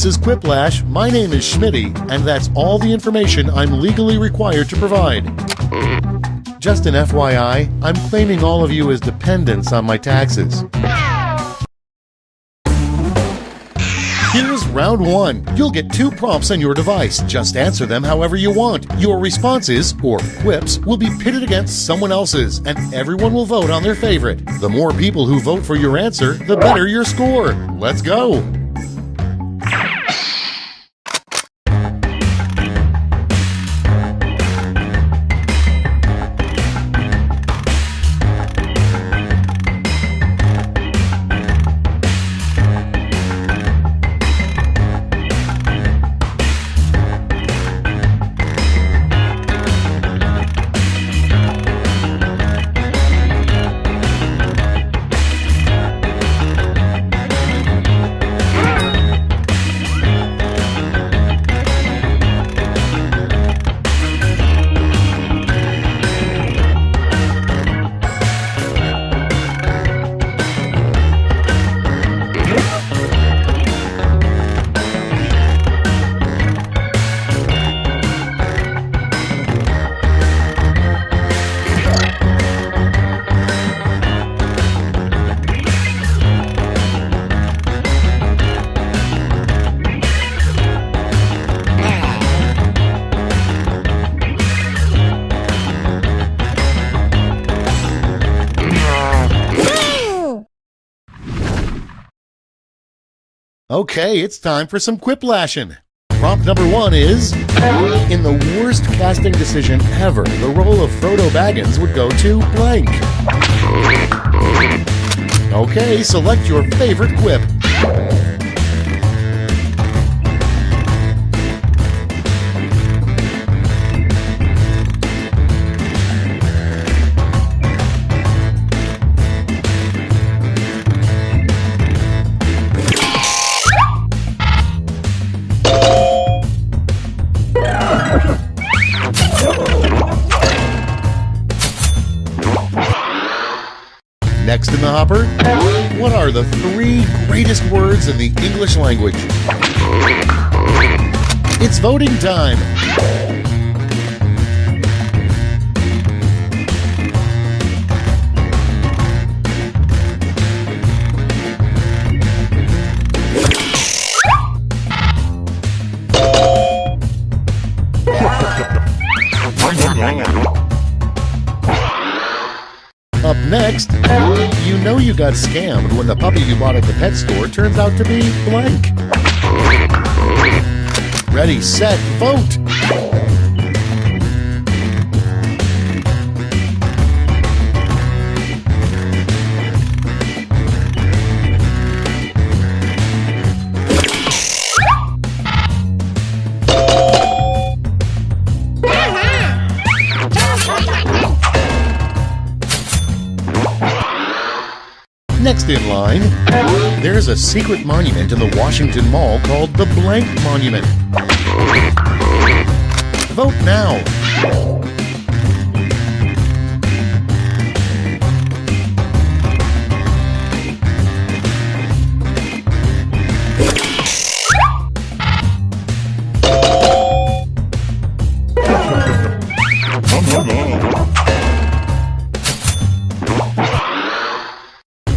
This is Quiplash. My name is Schmitty, and that's all the information I'm legally required to provide. Just an FYI, I'm claiming all of you as dependents on my taxes. Here's round one. You'll get 2 prompts on your device. Just answer them however you want. Your responses, or quips, will be pitted against someone else's, and everyone will vote on their favorite. The more people who vote for your answer, the better your score. Let's go! Okay, it's time for some quiplashing. Prompt number 1 is, in the worst casting decision ever, the role of Frodo Baggins would go to blank. Okay, select your favorite quip. Next in the hopper, what are the 3 greatest words in the English language? It's voting time! Up next, you know you got scammed when the puppy you bought at the pet store turns out to be blank. Ready, set, vote! Next in line, there's a secret monument in the Washington Mall called the Blank Monument. Vote now!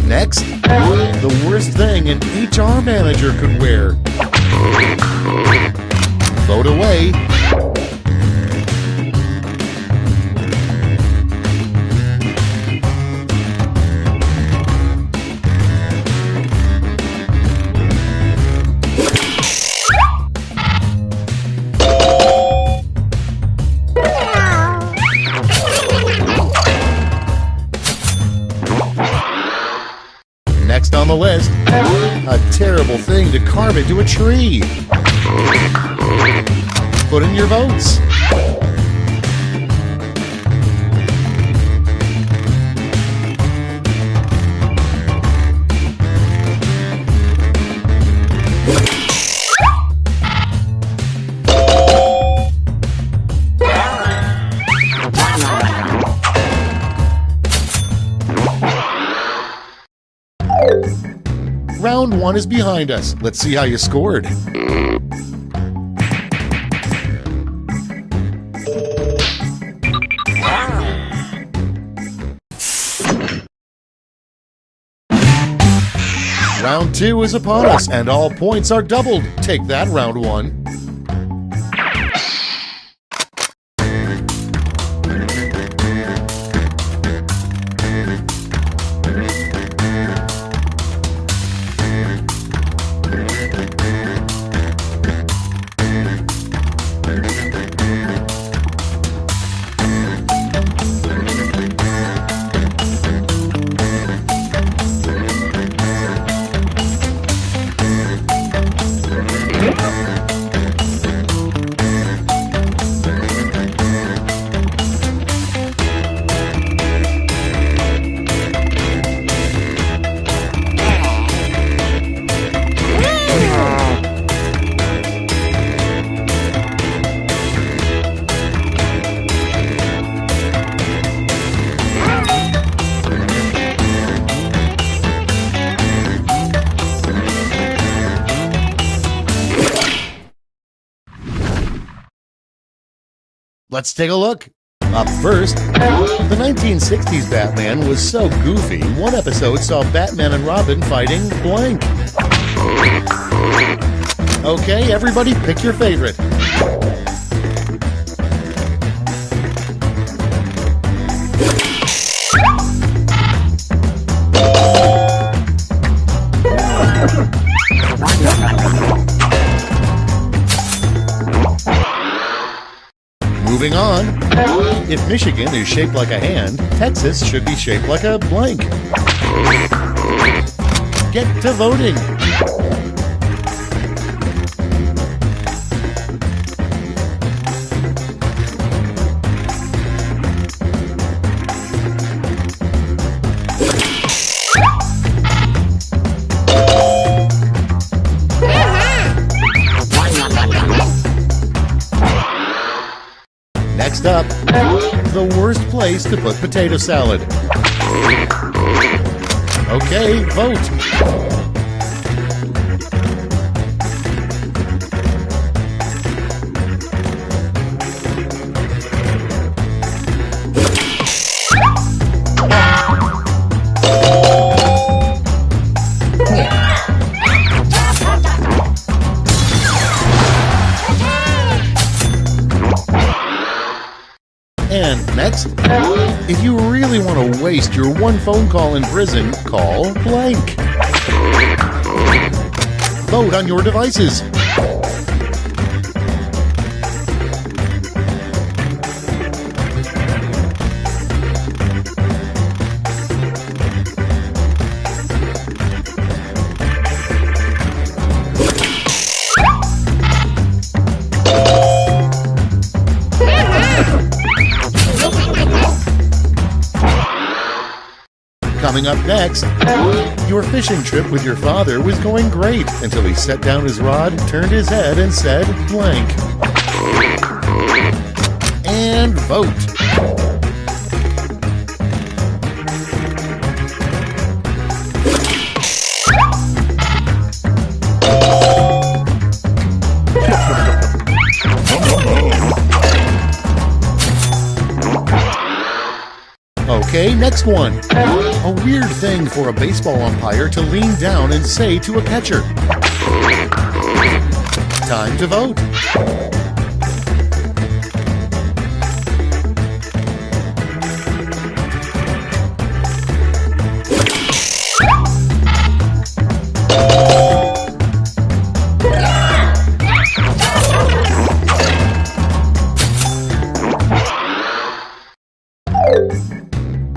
Next, the worst thing an HR manager could wear. Vote away. Next on the list, a terrible thing to carve into a tree. Put in your votes. Round 1 is behind us. Let's see how you scored. Round 2 is upon us, and all points are doubled. Take that, round 1. Let's take a look. Up first, the 1960s Batman was so goofy, one episode saw Batman and Robin fighting blank. Okay, everybody pick your favorite. Moving on, if Michigan is shaped like a hand, Texas should be shaped like a blank. Get to voting. Next up, the worst place to put potato salad. Okay, vote. And next, if you really want to waste your one phone call in prison, call blank. Vote on your devices. Coming up next, your fishing trip with your father was going great until he set down his rod, turned his head, and said blank. And vote. Okay, next one. A weird thing for a baseball umpire to lean down and say to a catcher. Time to vote.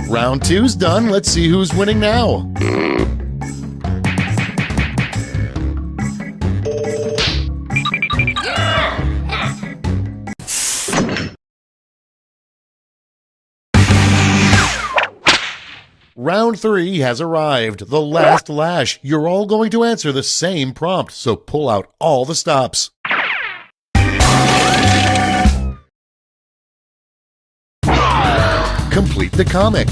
Round 2's done. Let's see who's winning now. Round 3 has arrived. The last lash. You're all going to answer the same prompt, so pull out all the stops. Complete the comic.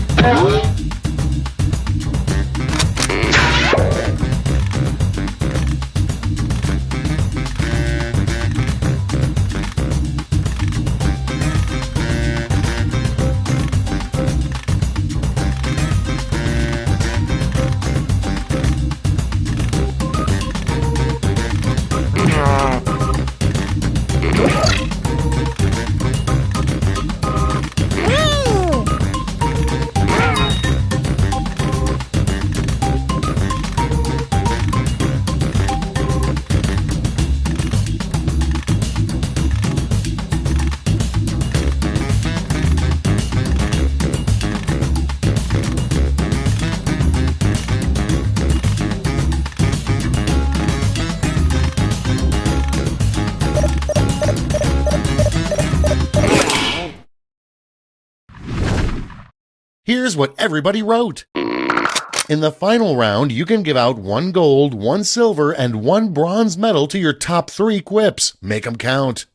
Here's what everybody wrote. In the final round, you can give out 1 gold, 1 silver, and 1 bronze medal to your top 3 quips. Make them count.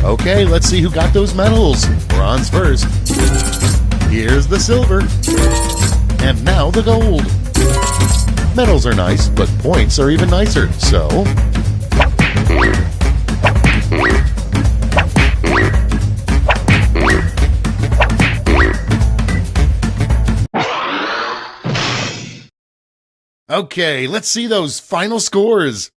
Okay, let's see who got those medals. Bronze first. Here's the silver. And now the gold. Medals are nice, but points are even nicer, so... Okay, let's see those final scores.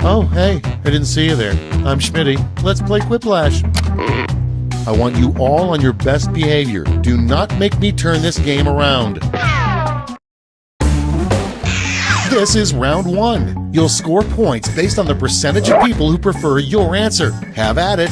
Oh, hey, I didn't see you there. I'm Schmitty. Let's play Quiplash. I want you all on your best behavior. Do not make me turn this game around. This is round 1. You'll score points based on the percentage of people who prefer your answer. Have at it.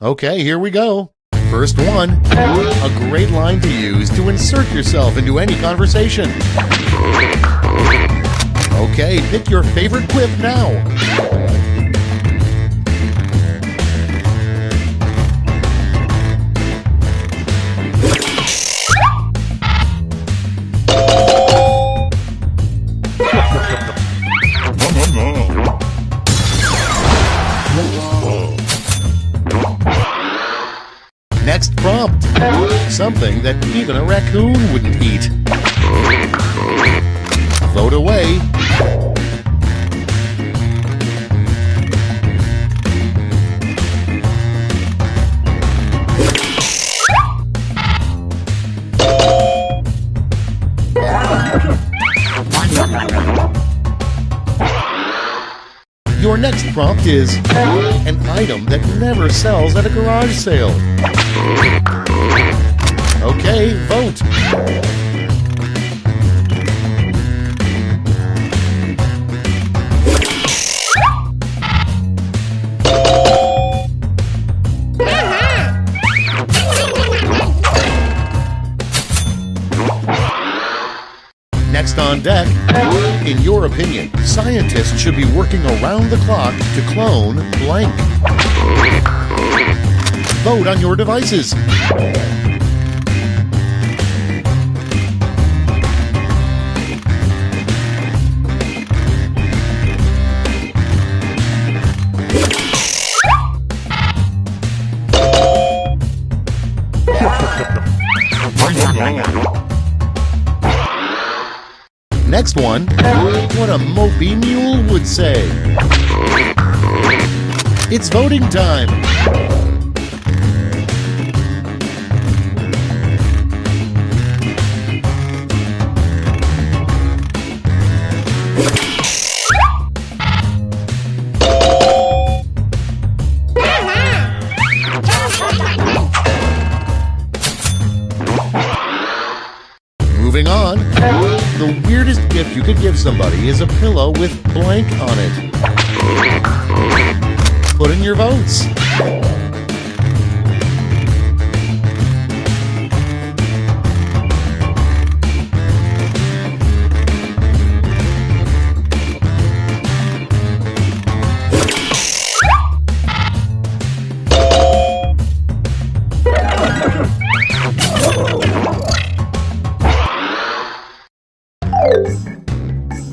Okay, here we go. First one, a great line to use to insert yourself into any conversation. Okay, pick your favorite quip now. Next prompt. Something that even a raccoon wouldn't eat. Vote away. Your next prompt is an item that never sells at a garage sale. Okay, vote. Next on deck, in your opinion, scientists should be working around the clock to clone blank. Vote on your devices. next one, what a mopey mule would say. It's voting time. Moving on, the weirdest gift you could give somebody is a pillow with blank on it. Put in your votes.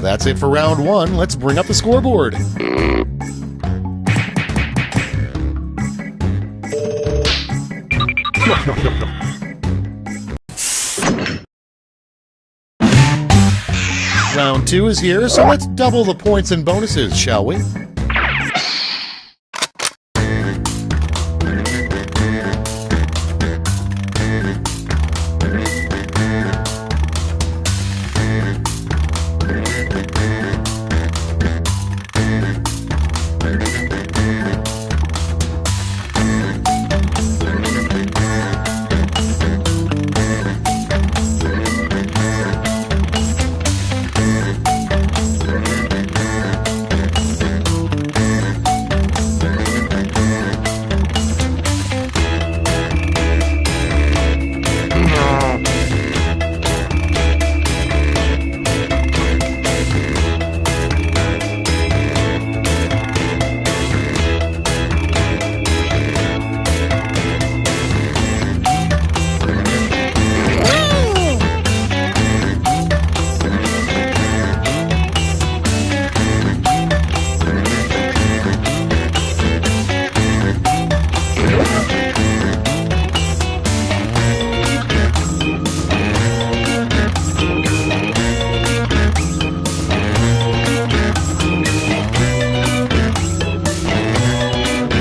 That's it for round one. Let's bring up the scoreboard. Round two is here, so let's double the points and bonuses, shall we?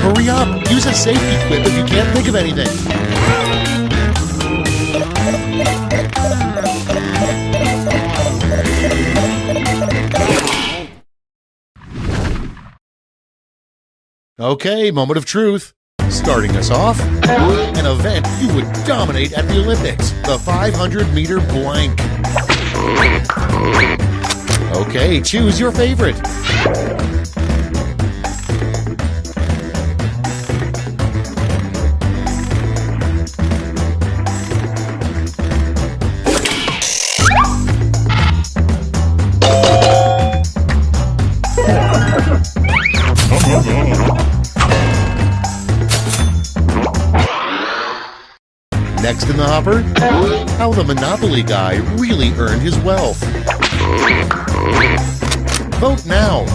Hurry up! Use a safety quip if you can't think of anything. Okay, moment of truth. Starting us off, an event you would dominate at the Olympics, the 500-meter blank. Okay, choose your favorite. Next in the hopper, how the Monopoly guy really earned his wealth. Vote now.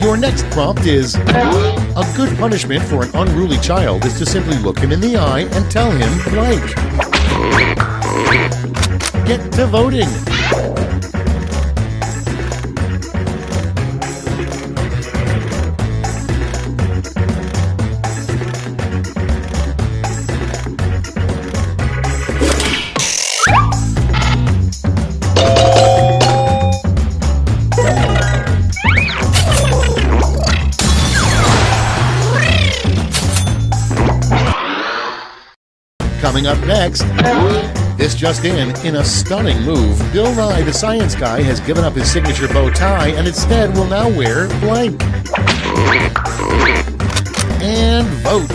Your next prompt is, a good punishment for an unruly child is to simply look him in the eye and tell him blank. Get to voting. Coming up next, this just in a stunning move, Bill Nye the Science Guy has given up his signature bow tie and instead will now wear blank. And vote.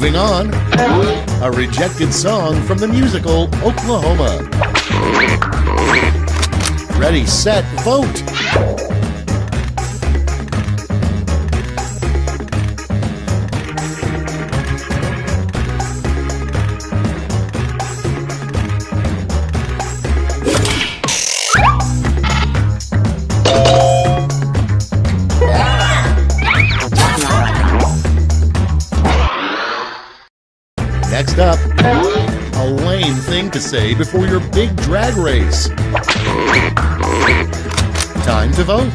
Moving on, a rejected song from the musical Oklahoma. Ready, set, vote! Next up, a lame thing to say before your big drag race. Time to vote.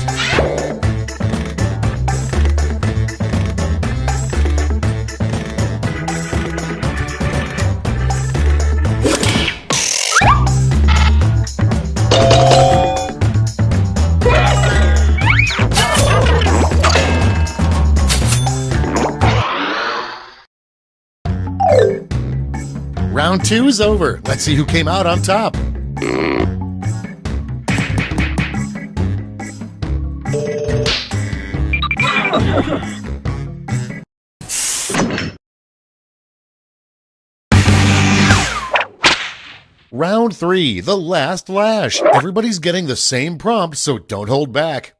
Round 2 is over. Let's see who came out on top. Round 3, the last lash. Everybody's getting the same prompt, so don't hold back.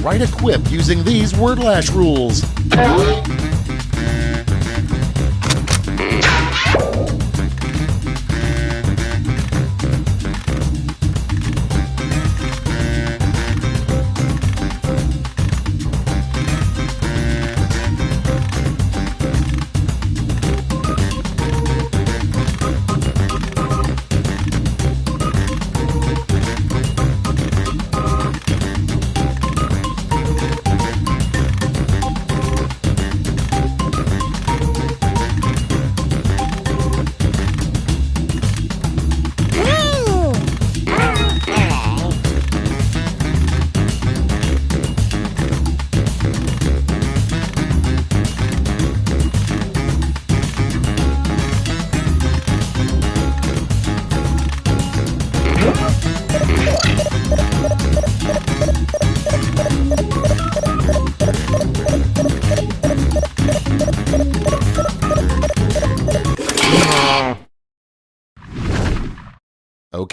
Write a quip using these word lash rules.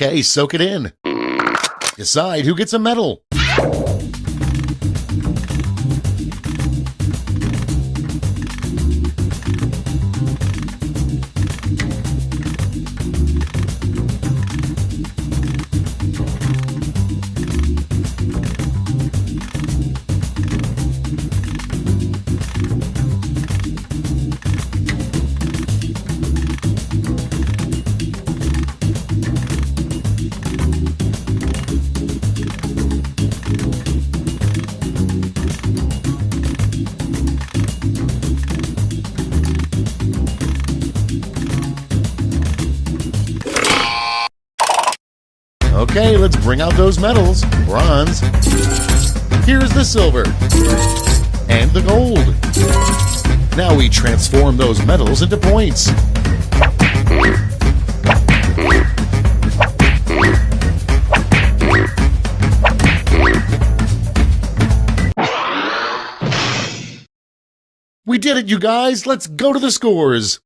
Okay, soak it in. Decide who gets a medal. Okay, let's bring out those medals. Bronze. Here's the silver. And the gold. Now we transform those medals into points. We did it, you guys! Let's go to the scores!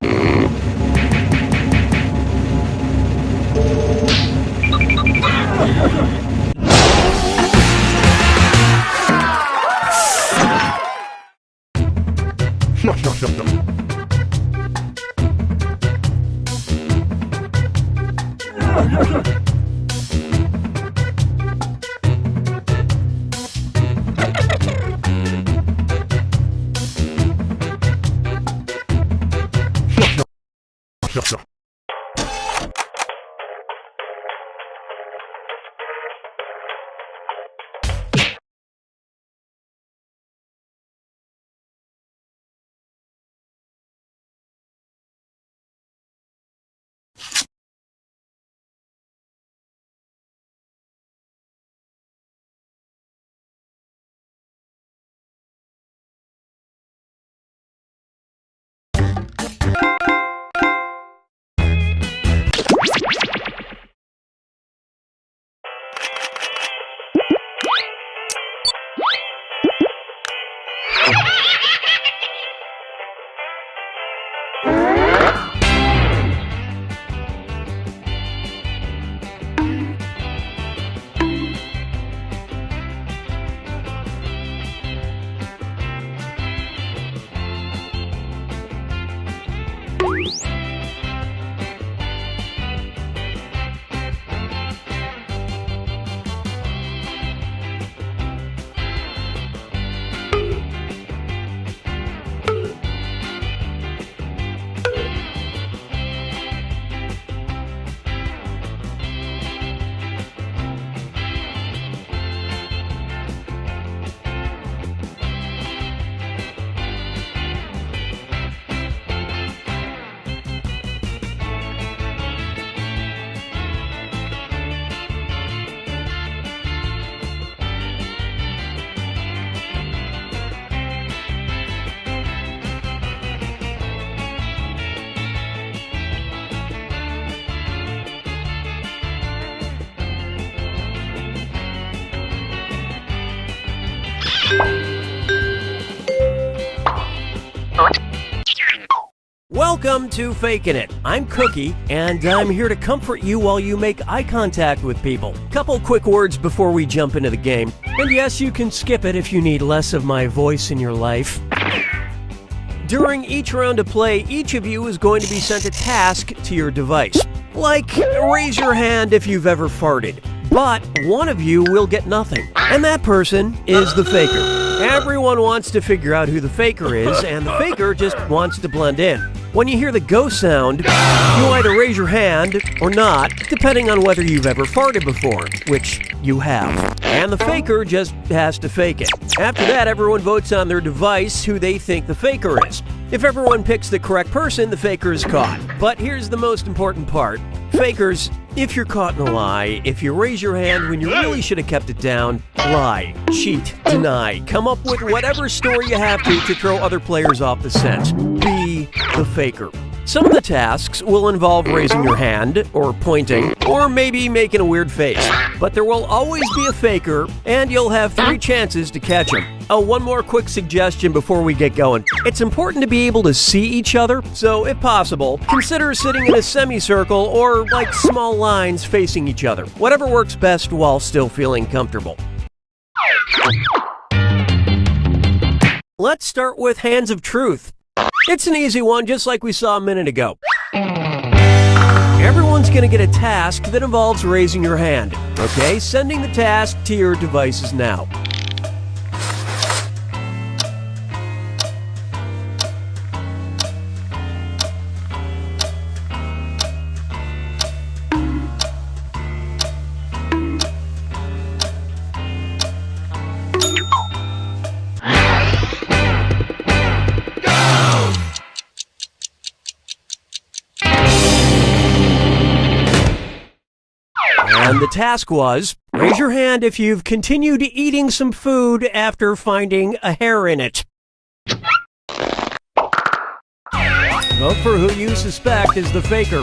Welcome to Fakin' It. I'm Cookie, and I'm here to comfort you while you make eye contact with people. Couple quick words before we jump into the game. And yes, you can skip it if you need less of my voice in your life. During each round of play, each of you is going to be sent a task to your device. Like, raise your hand if you've ever farted. But one of you will get nothing, and that person is the faker. Everyone wants to figure out who the faker is, and the faker just wants to blend in. When you hear the go sound, you either raise your hand or not, depending on whether you've ever farted before, which you have. And the faker just has to fake it. After that, everyone votes on their device who they think the faker is. If everyone picks the correct person, the faker is caught. But here's the most important part. Fakers, if you're caught in a lie, if you raise your hand when you really should have kept it down, lie, cheat, deny, come up with whatever story you have to throw other players off the scent. Be the faker. Some of the tasks will involve raising your hand, or pointing, or maybe making a weird face. But there will always be a faker, and you'll have 3 chances to catch him. Oh, one more quick suggestion before we get going. It's important to be able to see each other, so if possible, consider sitting in a semicircle or like small lines facing each other. Whatever works best while still feeling comfortable. Let's start with Hands of Truth. It's an easy one, just like we saw a minute ago. Everyone's going to get a task that involves raising your hand. Okay, sending the task to your devices now. And the task was, raise your hand if you've continued eating some food after finding a hair in it. Vote for who you suspect is the faker.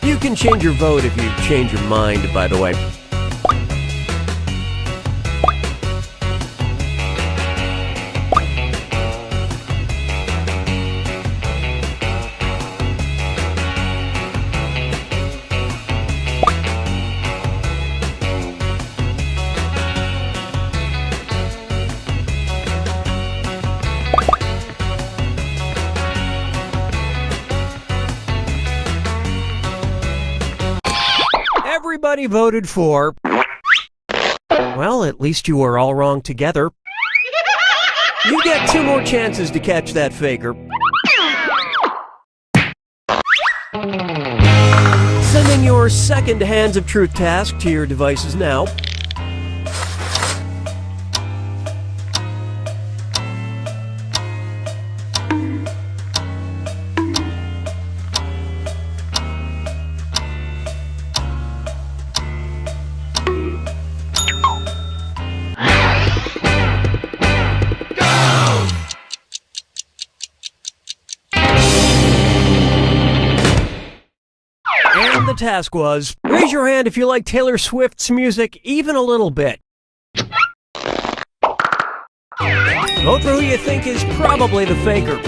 You can change your vote if you change your mind, by the way. Everybody voted for... Well, at least you were all wrong together. You get 2 more chances to catch that faker. Sending your second Hands of Truth task to your devices now. And the task was, raise your hand if you like Taylor Swift's music even a little bit. Vote for who you think is probably the faker.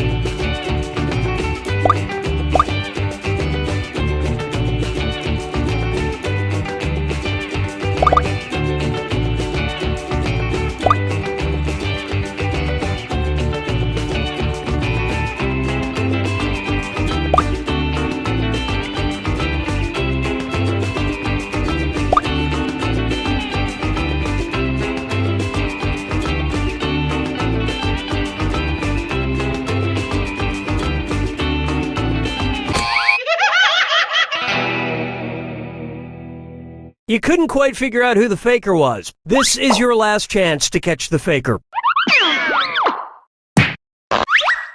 You couldn't quite figure out who the faker was. This is your last chance to catch the faker.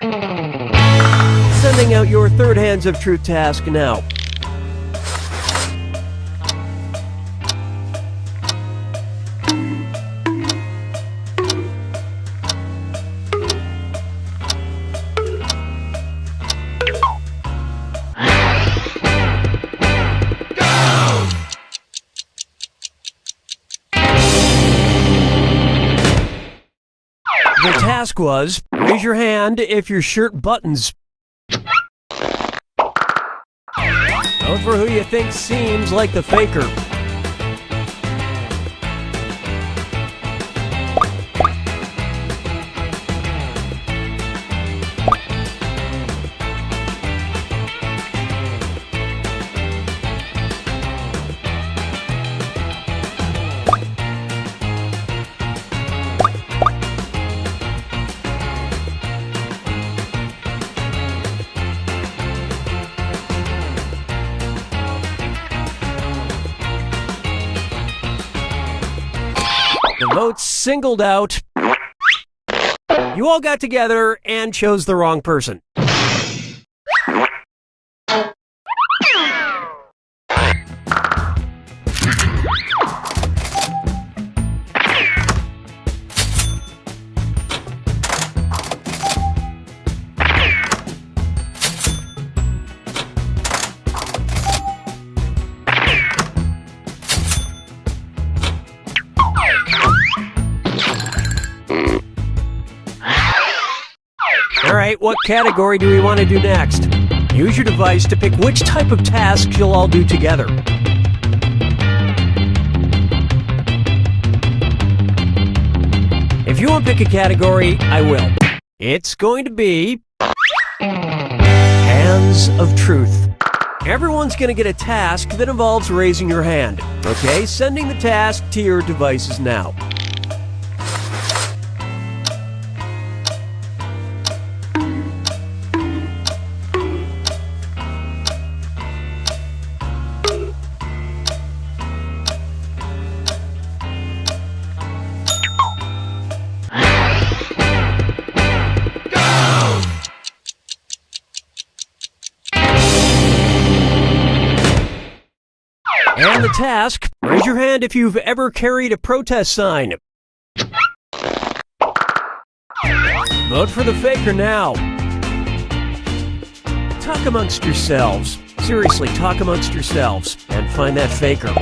Sending out your third Hands of Truth task now. The task was, raise your hand if your shirt buttons Vote for who you think seems like the faker. The votes singled out. You all got together and chose the wrong person. Alright, what category do we want to do next? Use your device to pick which type of tasks you'll all do together. If you want to pick a category, I will. It's going to be Hands of Truth. Everyone's going to get a task that involves raising your hand. Okay, sending the task to your devices now. And the task, raise your hand if you've ever carried a protest sign. Vote for the faker now. Talk amongst yourselves. Seriously, talk amongst yourselves and find that faker.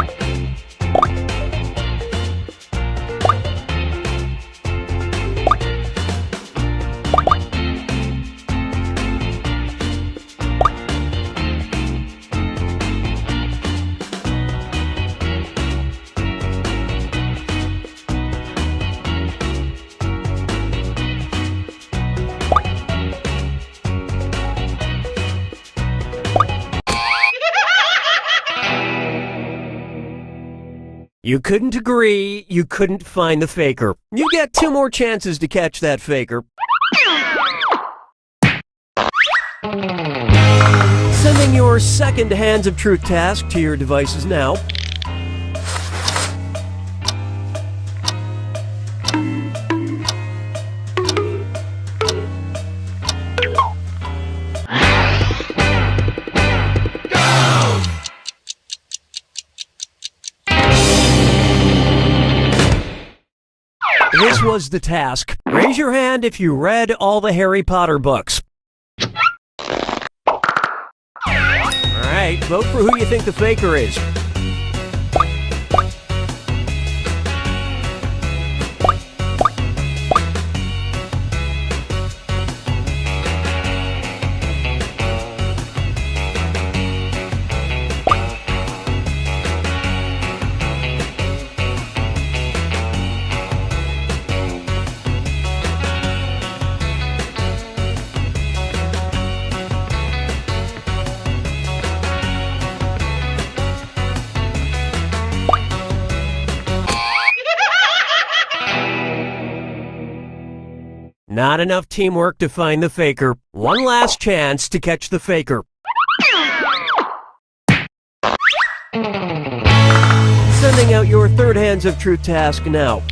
You couldn't agree, you couldn't find the faker. You get 2 more chances to catch that faker. Sending your second Hands of Truth task to your devices now. This was the task. Raise your hand if you read all the Harry Potter books. Alright, vote for who you think the faker is. Not enough teamwork to find the faker. One last chance to catch the faker. Sending out your third Hands of Truth task now.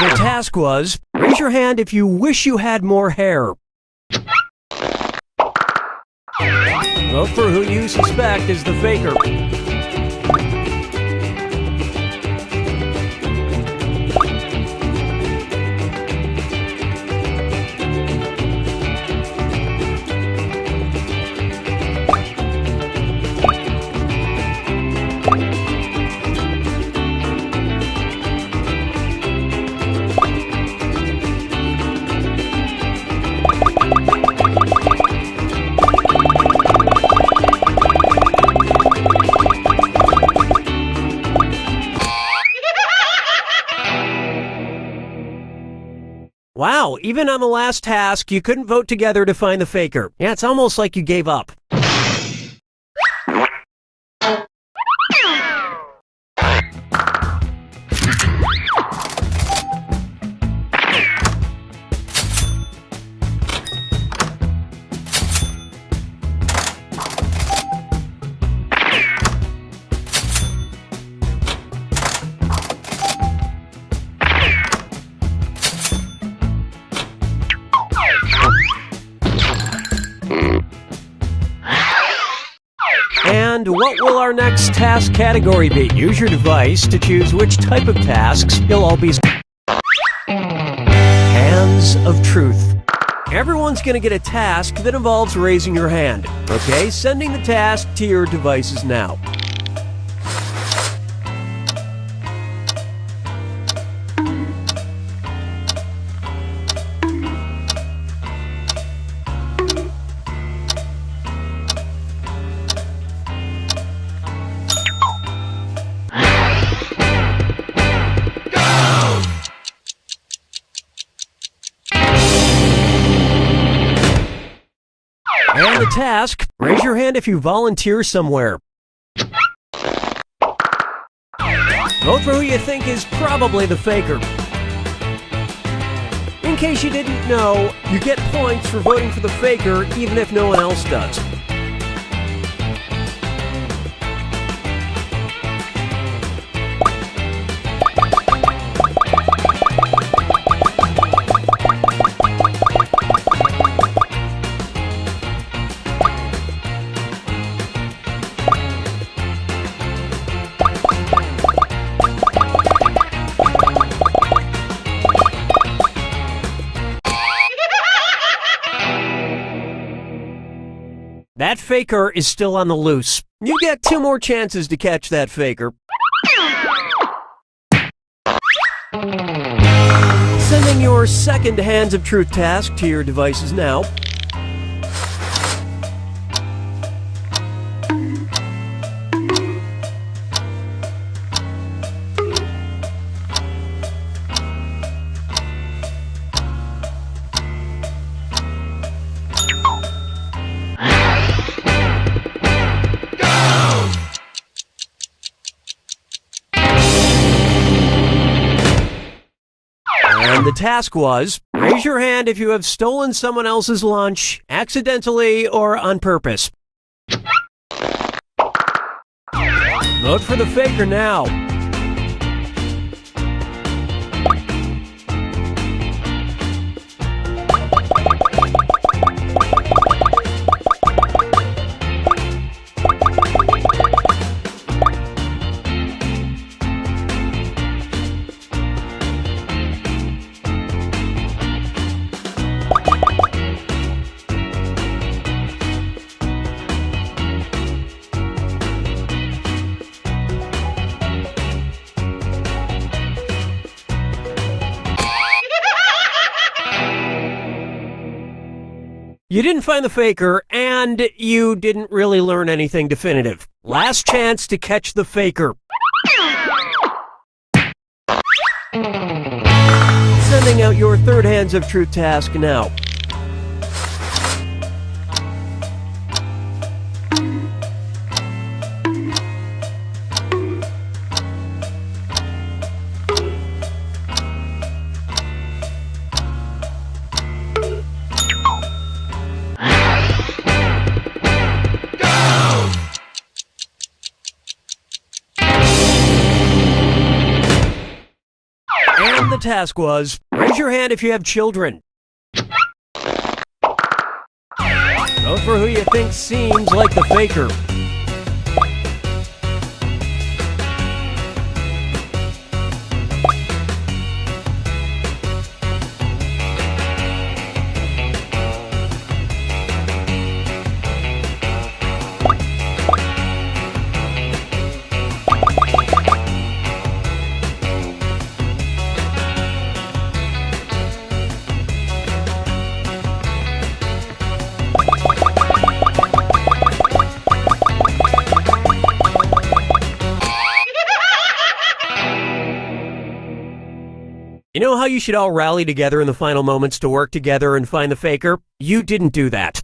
The task was, raise your hand if you wish you had more hair. Vote for who you suspect is the faker. Wow, even on the last task, you couldn't vote together to find the faker. Yeah, it's almost like you gave up. And what will our next task category be? Use your device to choose which type of tasks you'll all be. Hands of Truth. Everyone's going to get a task that involves raising your hand. Okay, sending the task to your devices now. And the task, raise your hand if you volunteer somewhere. Vote for who you think is probably the faker. In case you didn't know, you get points for voting for the faker even if no one else does. That faker is still on the loose. You get 2 more chances to catch that faker. Sending your second Hands of Truth task to your devices now. And the task was, raise your hand if you have stolen someone else's lunch, accidentally or on purpose. Vote for the faker now. You didn't find the faker, and you didn't really learn anything definitive. Last chance to catch the faker. Sending out your third Hands of Truth task now. And the task was, raise your hand if you have children. Vote for who you think seems like the faker. You know how you should all rally together in the final moments to work together and find the faker? You didn't do that.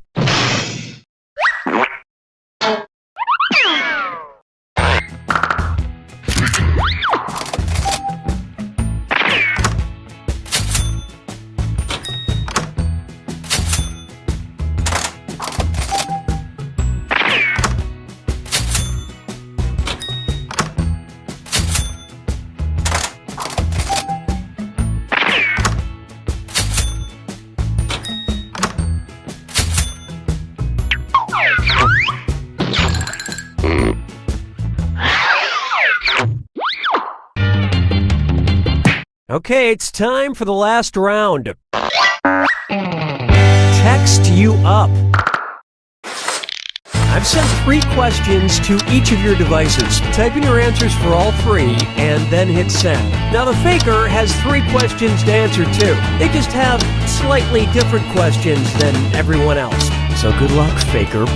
Okay, it's time for the last round. Text you up. I've sent 3 questions to each of your devices. Type in your answers for all 3 and then hit send. Now the faker has 3 questions to answer too. They just have slightly different questions than everyone else. So good luck, faker.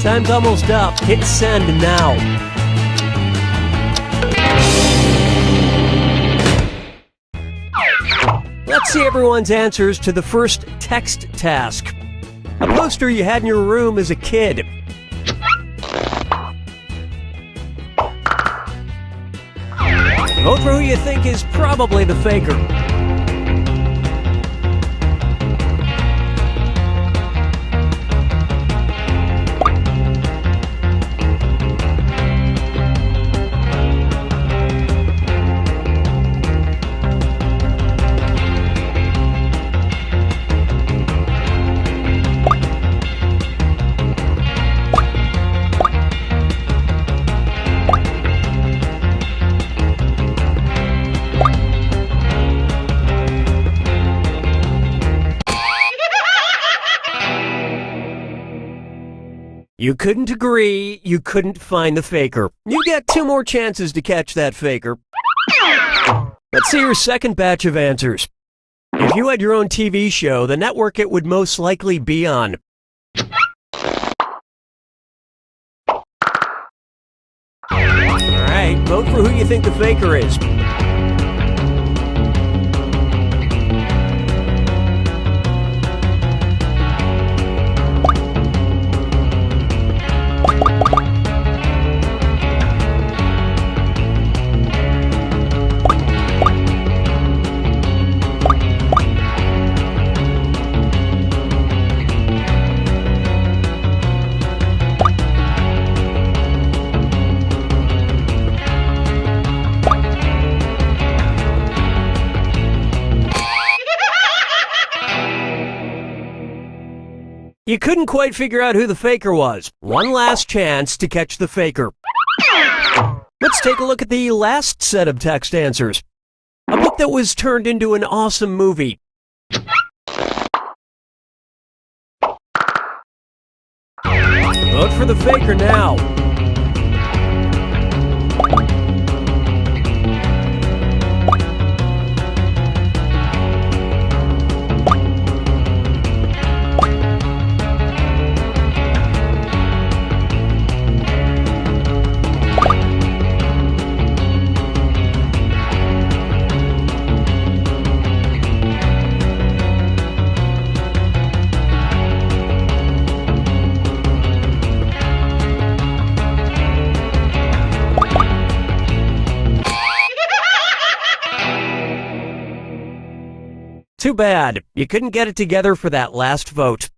Time's almost up. Hit send now. Let's see everyone's answers to the first text task. A poster you had in your room as a kid. Vote for who you think is probably the faker. You couldn't agree, you couldn't find the faker. You get 2 more chances to catch that faker. Let's see your second batch of answers. If you had your own TV show, the network it would most likely be on. Alright, vote for who you think the faker is. You couldn't quite figure out who the faker was. One last chance to catch the faker. Let's take a look at the last set of text answers. A book that was turned into an awesome movie. Vote for the faker now. Too bad. You couldn't get it together for that last vote.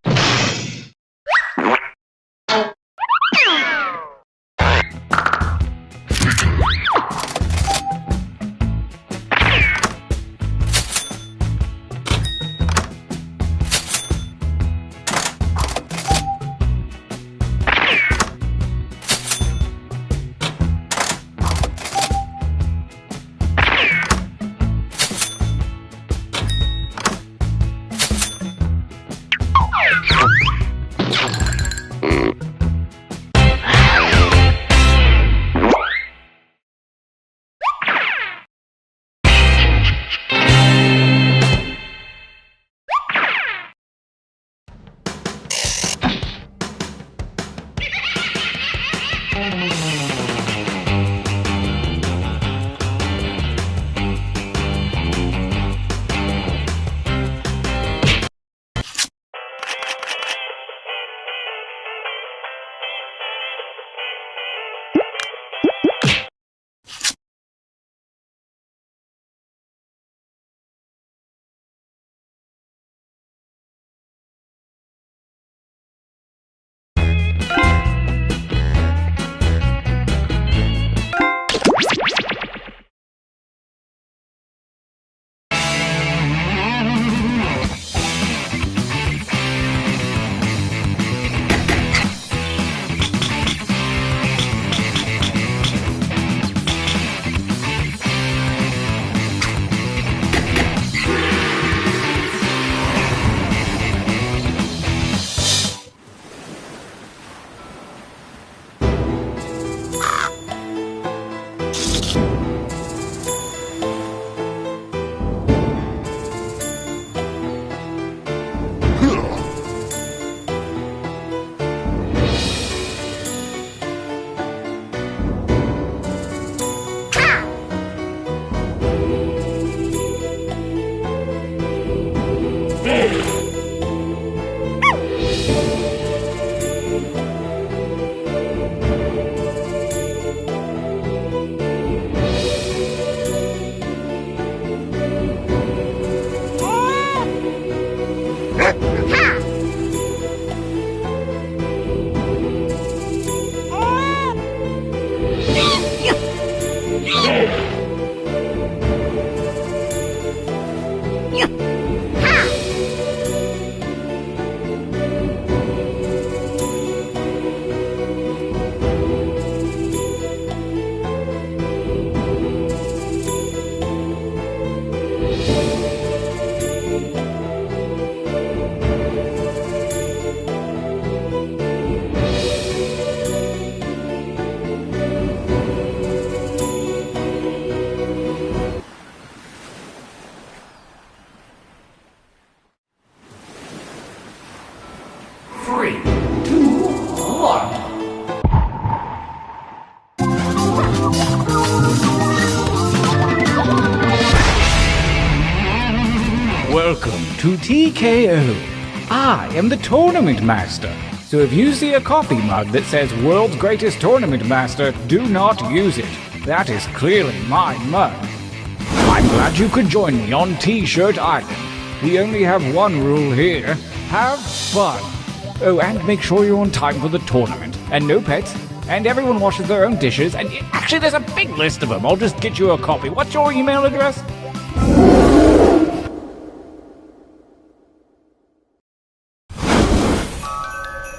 Welcome to TKO. I am the Tournament Master. So if you see a coffee mug that says World's Greatest Tournament Master, do not use it. That is clearly my mug. I'm glad you could join me on T-Shirt Island. We only have one rule here. Have fun. Oh, and make sure you're on time for the tournament. And no pets. And everyone washes their own dishes. And actually, there's a big list of them. I'll just get you a copy. What's your email address?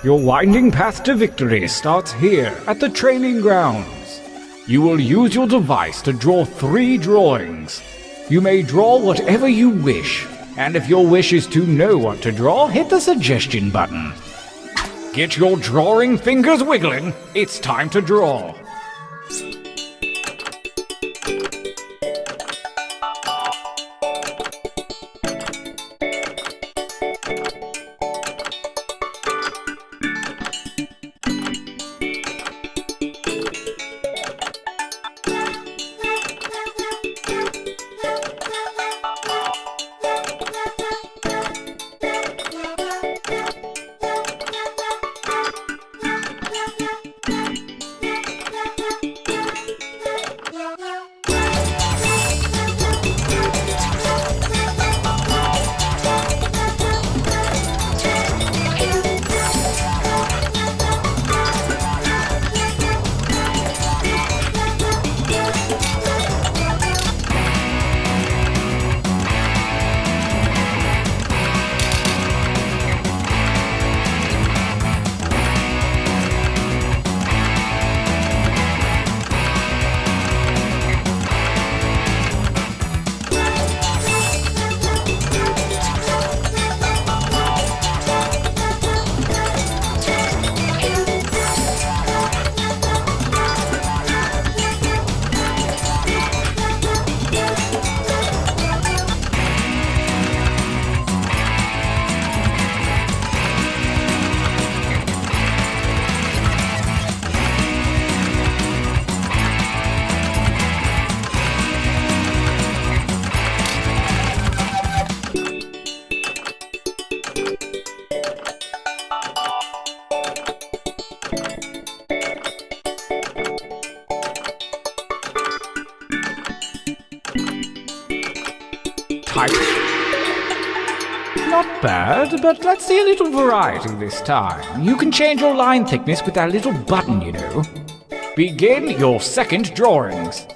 Your winding path to victory starts here at the training grounds. You will use your device to draw 3 drawings. You may draw whatever you wish, and if your wish is to know what to draw, hit the suggestion button. Get your drawing fingers wiggling. It's time to draw. type. Not bad, but let's see a little variety this time. You can change your line thickness with that little button, you know. Begin your second drawings.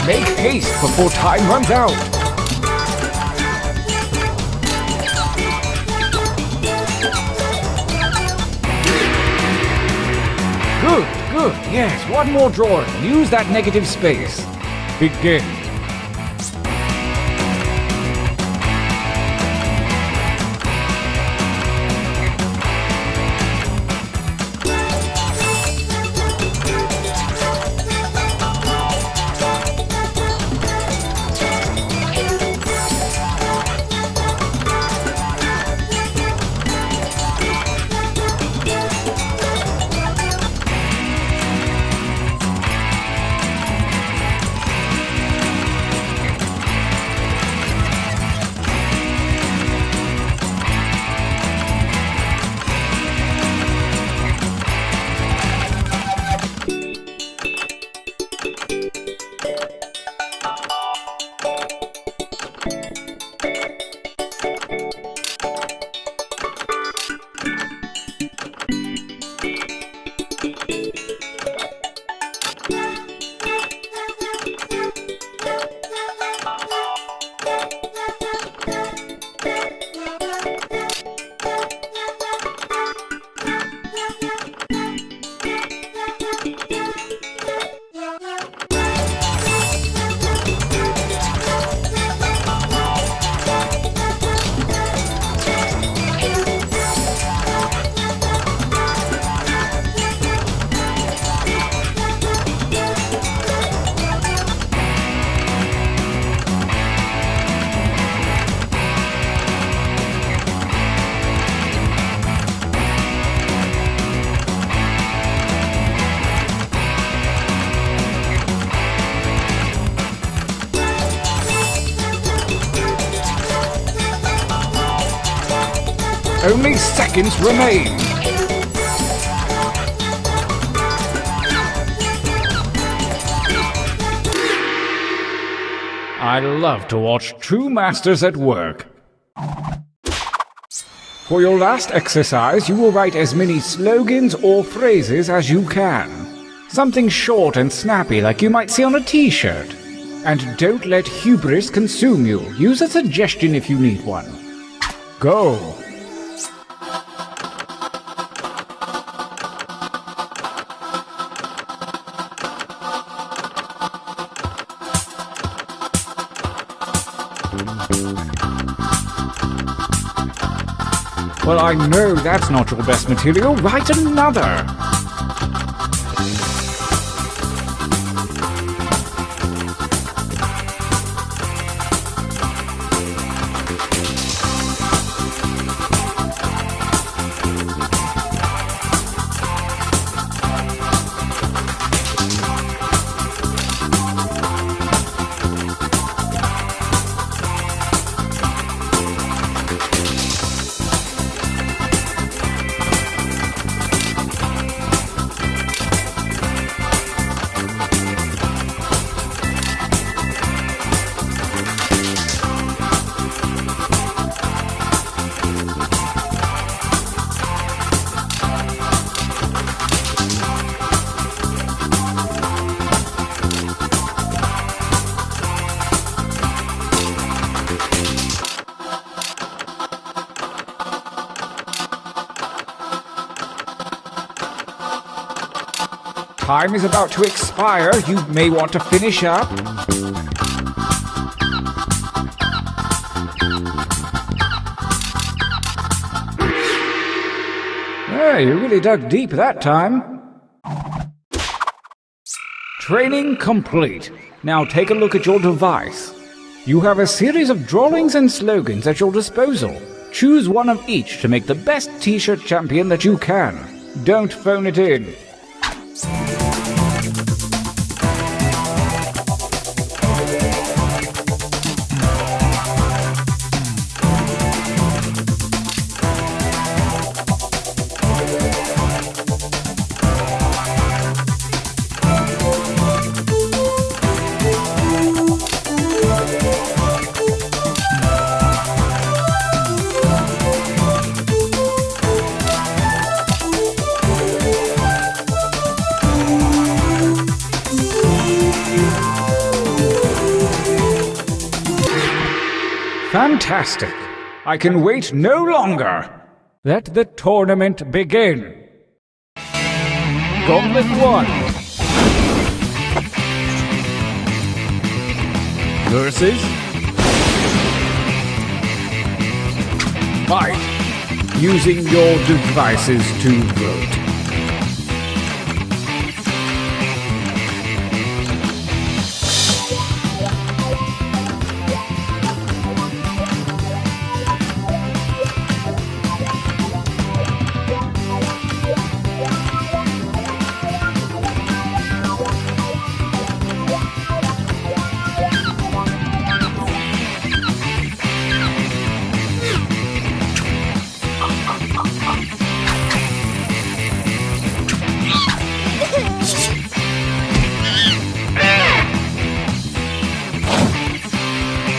Make haste before time runs out. Good, good. Yes, one more drawing. Use that negative space. Begin. Only seconds remain. I love to watch true masters at work. For your last exercise, you will write as many slogans or phrases as you can. Something short and snappy like you might see on a t-shirt. And don't let hubris consume you. Use a suggestion if you need one. Go! Well, I know that's not your best material. Write another. time is about to expire. You may want to finish up. You really dug deep that time. Training complete. Now take a look at your device. You have a series of drawings and slogans at your disposal. Choose one of each to make the best t-shirt champion that you can. Don't phone it in. Fantastic! I can wait no longer! Let the tournament begin! Gauntlet 1 versus fight using your devices to vote.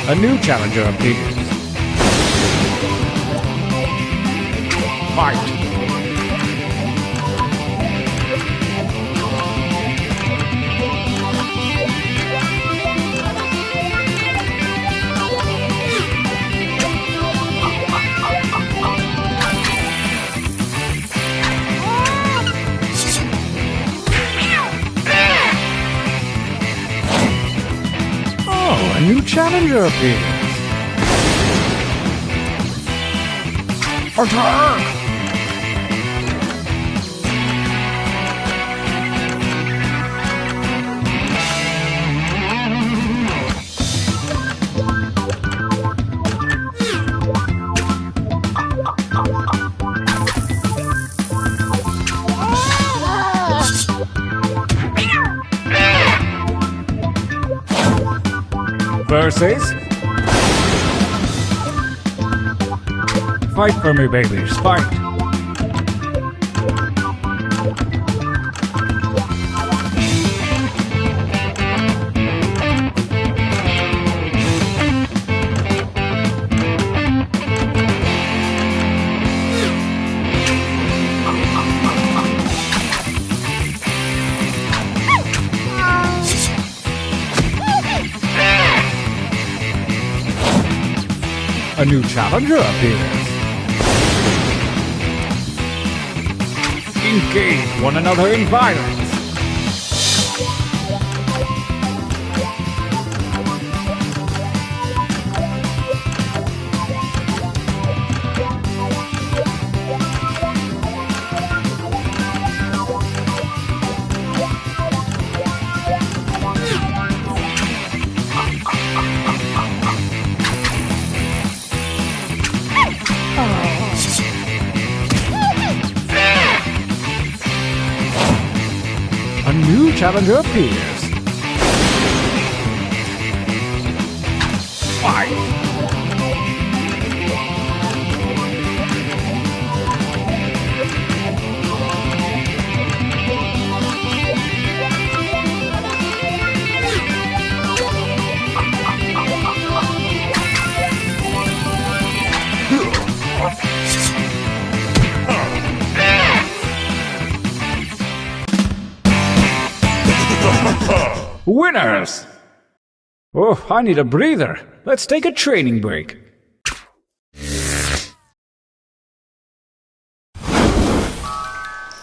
A new challenger appears. Fight! Oh, a new challenger appears. Attack! Versus fight for me, babies, fight! A new challenger appears. Engage one another in violence. A new challenger appears. Fight! Winners! Oh, I need a breather. Let's take a training break.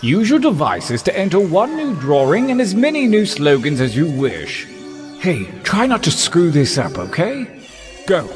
Use your devices to enter one new drawing and as many new slogans as you wish. Hey, try not to screw this up, okay? Go.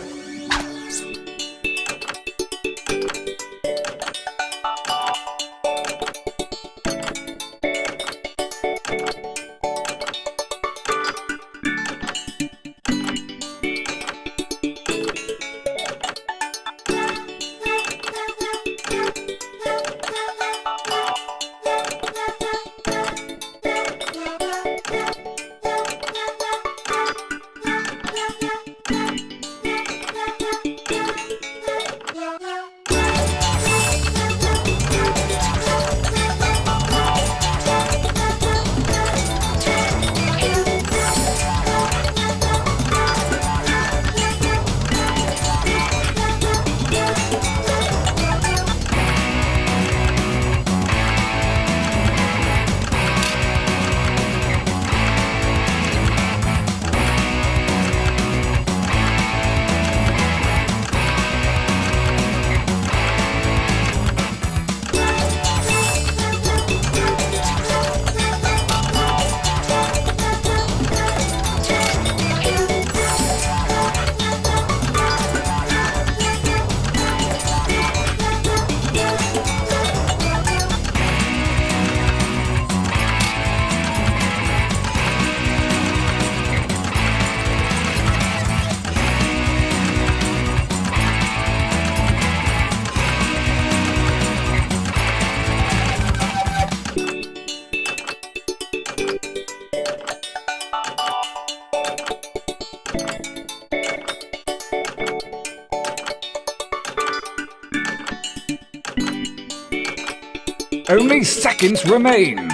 Only seconds remain.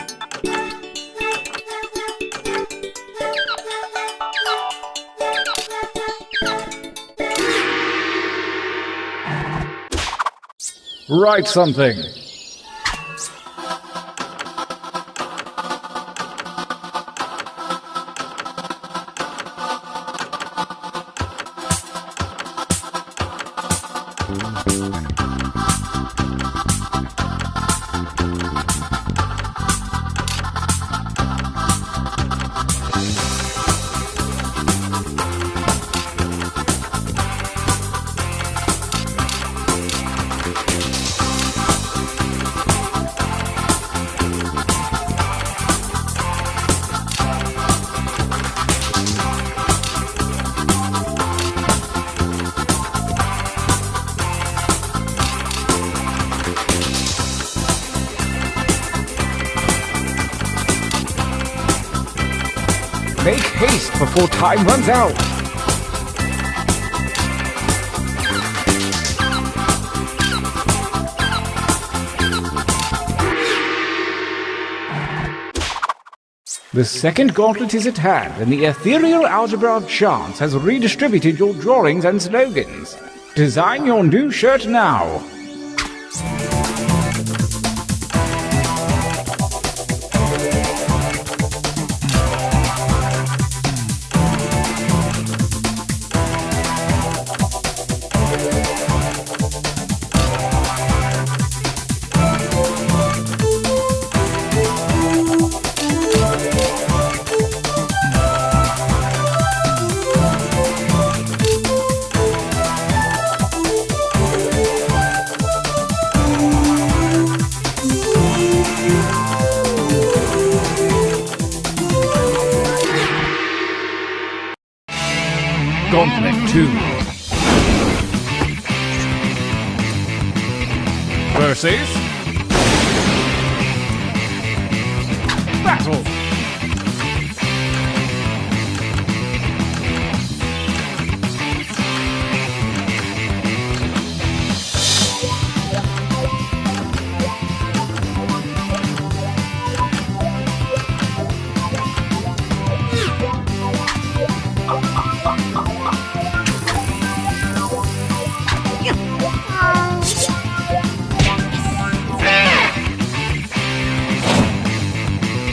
Write something. Make haste before time runs out! The second gauntlet is at hand, and the ethereal algebra of chance has redistributed your drawings and slogans. Design your new shirt now! Gauntlet 2 versus Battle.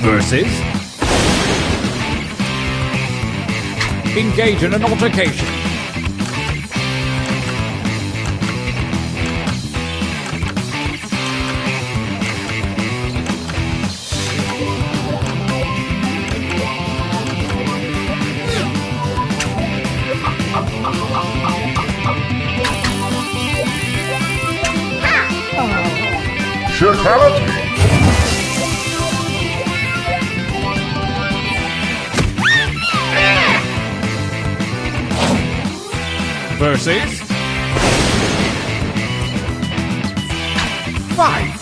Versus engage in an altercation. Fatality. Versus... Fight!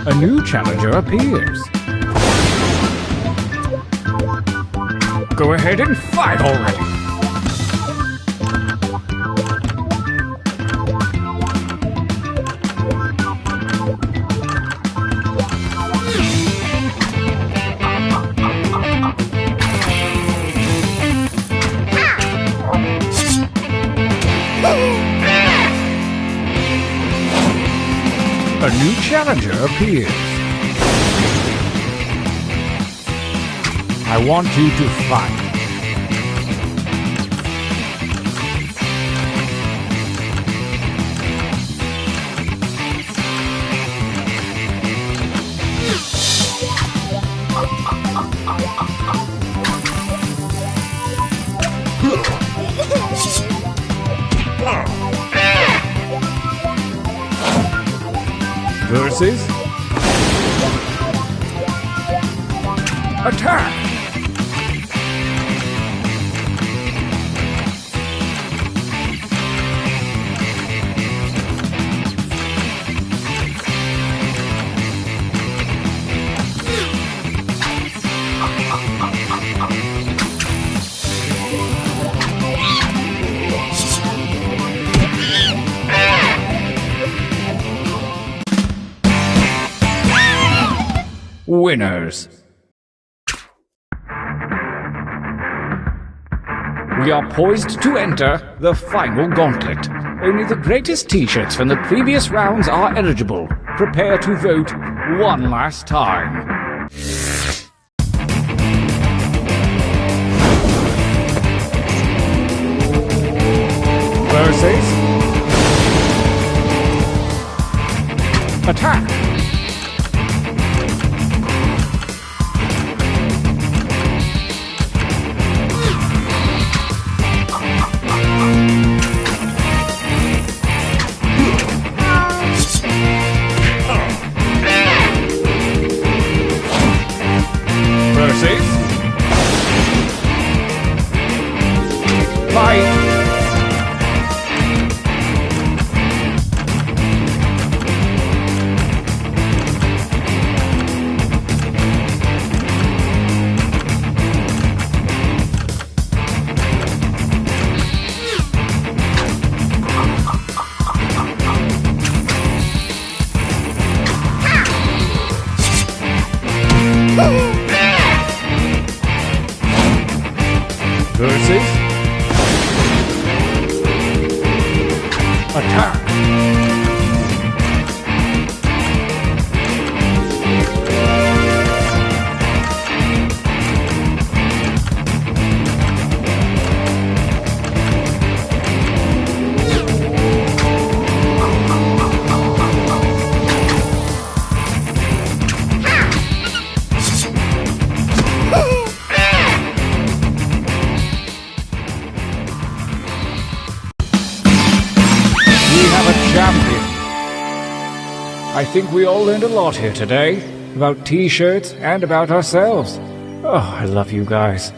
A new challenger appears. Go ahead and fight already! A new challenger appears. I want you to fight. Versus... Attack! Winners. We are poised to enter the final gauntlet. Only the greatest t-shirts from the previous rounds are eligible. Prepare to vote one last time. Versus... Attack! Versus... Fight! Versus... Attack! Champion. I think we all learned a lot here today. About t-shirts and about ourselves. Oh, I love you guys.